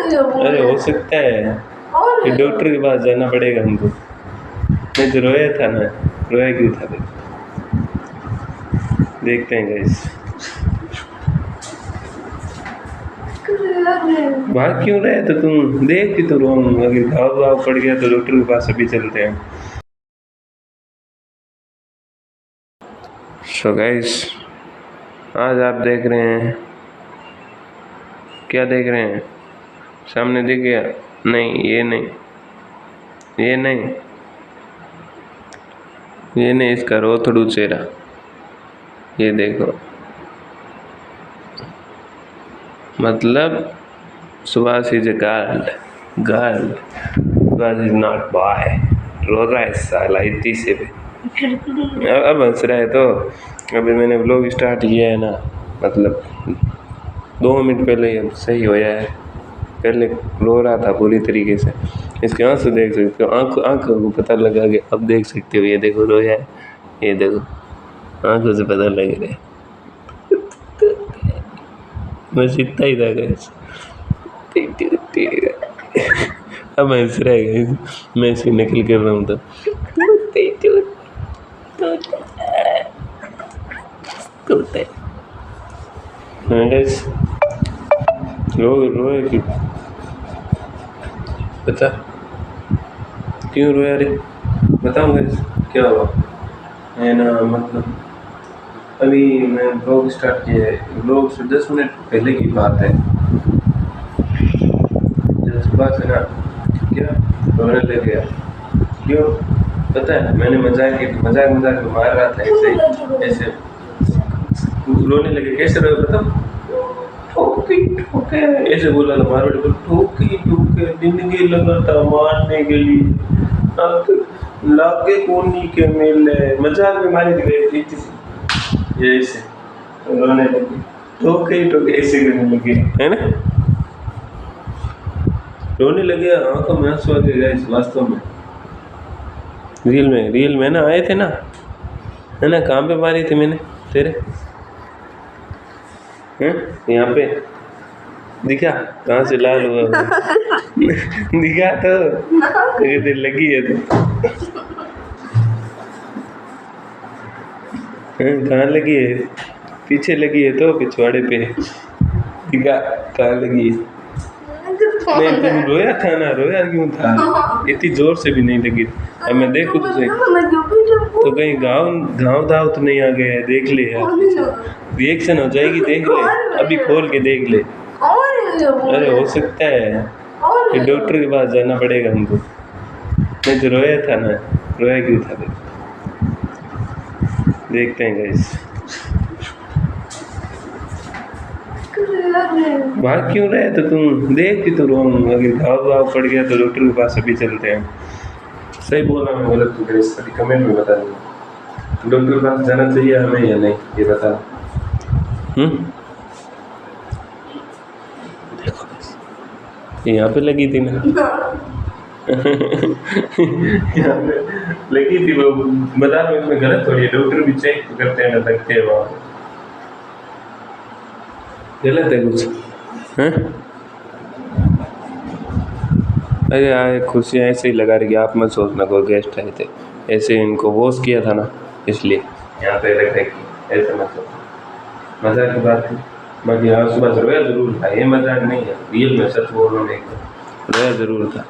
अरे हो सकता है कि डॉक्टर के पास जाना पड़ेगा हमको। मैं तो रोया था ना, रोया क्यों था? देखते हैं गाइस। भाग क्यों रहे तो तुम? देख के तो रो, अगर घाव वाव पड़ गया तो डॉक्टर के पास अभी चलते हैं। सो गाइस, आज आप देख रहे हैं, क्या देख रहे हैं? सामने दिख गया? नहीं, ये नहीं, ये नहीं, ये नहीं, इसका रोतड़ू चेहरा ये देखो। मतलब Subhash is a girl, Subhash is not boy. रो रहा है साला इतनी से भी। अब हंस रहा है तो अभी मैंने व्लॉग स्टार्ट किया है ना, मतलब 2 मिनट पहले ही सही होया है। पहले रो रहा था पूरी तरीके से। इसके आंसू देख सकते हो, आंखों को पता लगा के अब देख सकते हो। ये देखो रोया है, ये देखो आंखों से पता लग रहा है। बस इतना ही था गाइस। अब हंस रहा है गाइस, मैं इसे नकल कर रहा हूँ तो रोए क्यों? बता क्यों रोया रे? बताओ गाइस क्या हुआ है ना। मतलब अभी मैं ब्लॉग स्टार्ट किया है, ब्लॉग से 10 मिनट पहले की बात है। जब सुबह से ना क्या रोने लग गया। क्यों पता है? मैंने मजाक में मार रहा था ऐसे रोने लगे। कैसे रोए बताओ? ठोके ऐसे बोला था। मारवाड़ी को ठोके जिंदगी लगा था मारने के लिए, अब तो लागे कोनी के मिले। मजाक में मारी थी ये ऐसे रोने लगे। ठोके ऐसे करने लगे है ना, रोने लगे। आंखों में आंसू आ गए वास्तव में। रियल में ना आए थे ना, है ना? कहाँ पे मारी थी मैंने तेरे? यहाँ पे दिखा कहाँ से लाल हुआ? दिखा तो अगर लगी है तो कहाँ लगी है? पीछे लगी है तो पिछवाड़े पे। दिखा कहाँ लगी है? नहीं तुम रोया था ना, रोया क्यों था? इतनी जोर से भी नहीं लगी। अब मैं देखूँ तुझे तो कहीं घाव दाव तो नहीं आ गया है? देख ले यार, रिएक्शन हो जाएगी। देख ले, अभी खोल के देख ले। अरे हो सकता है कि डॉक्टर के पास जाना पड़ेगा हमको। मैं तो रोया था ना, रोया क्यों था? देखते हैं गाइस। भाग क्यों रहे तो तुम? देख के तो रो, अगर घाव वाव पड़ गया तो डॉक्टर के पास अभी चलते हैं। सही बोला मैं गलत तो गाइस अभी कमेंट में बता दो। डॉक्टर के पास जाना चाहिए हमें या नहीं, ये बता। देखो यहाँ पे लगी थी ना। यहाँ पे लगी थी वो, बता रहा हूँ इसमें गलत थोड़ी है। डॉक्टर भी चेक करते हैं ना, लगते हैं वहाँ पे। गलत है कुछ? हैं? अरे यार कुर्सियाँ ऐसे ही लगा रही, आप मत सोचना कोई गेस्ट आए थे। ऐसे इनको वॉश किया था ना, इसलिए यहाँ पे रख रखी। ऐसे मत सोचना, मजाक की बात है। बाकी हाँ सुबह से रोया जरूर था, ये मजाक नहीं है, रियल में सच बोल रहा हूँ। एकदम रोया जरूर था।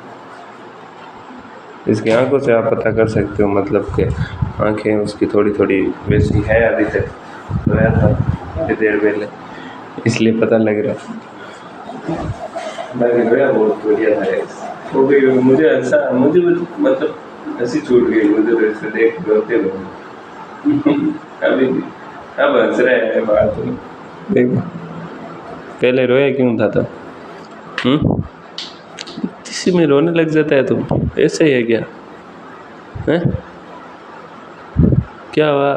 इसकी आंखों से आप पता कर सकते हो, मतलब कि आंखें उसकी थोड़ी थोड़ी वैसी है। अभी तक रोया था थोड़ी देर पहले, इसलिए पता लग रहा। बाकी रोया बहुत बढ़िया था। वो भी मुझे मतलब हंसी छूट गई मुझे तो इससे देख रोते लोग। अभी अब हंस रहे हैं बात। देखो पहले रोया क्यों था तब? किसी में रोने लग जाता है तुम, ऐसे ही है क्या? हैं? क्या हुआ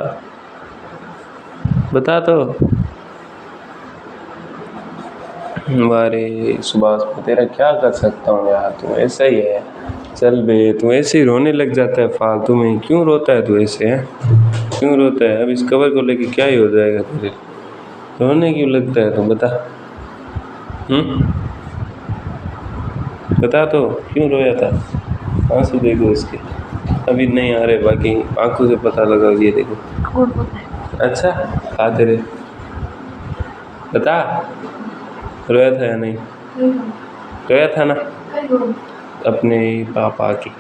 बता तो। अरे सुभाष मैं तेरा क्या कर सकता हूँ यार, तू ऐसा ही है। चल बे, तू ऐसे ही रोने लग जाता है फालतू में। क्यों रोता है तू ऐसे? है क्यों रोता है? अब इस कवर को लेके क्या ही हो जाएगा तेरे? रोने क्यों लगता है तू बता। बता तो क्यों रोया था? आंसू देखो इसके अभी नहीं आ रहे, बाकी आंखों से पता लगा। ये देखो। अच्छा खाते रहे। बता रोया था या नहीं? रोया था ना अपने पापा की।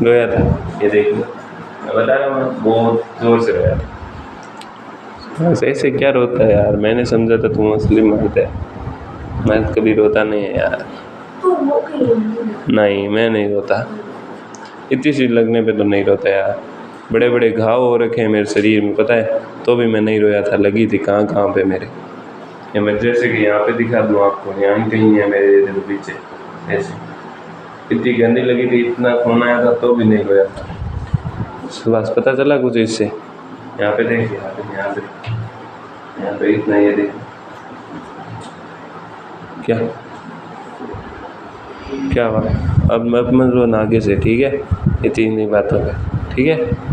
रोया था, ये देखो मैं बता रहा हूँ, बहुत जोर से रोया था। बस ऐसे क्या रोता है यार? मैंने समझा था तुम असली मर्द है, मैं कभी रोता नहीं है यार। नहीं मैं नहीं रोता, इतनी सी लगने पे तो नहीं रोता यार। बड़े बड़े घाव हो रखे हैं मेरे शरीर में पता है, तो भी मैं नहीं रोया था। लगी थी कहाँ कहाँ पे मेरे, ये मैं जैसे कि यहाँ पे दिखा दूँ आपको, यहाँ कहीं है मेरे इधर पीछे, ऐसे इतनी गंदी लगी थी, इतना खून आया था तो भी नहीं रोया था। बस पता चला कुछ इससे। यहाँ पे देखिए, यहाँ पे इतना, ये देखिए क्या क्या हुआ। अब मत रो आगे से, ठीक है? ये 3 बातों पे, ठीक है?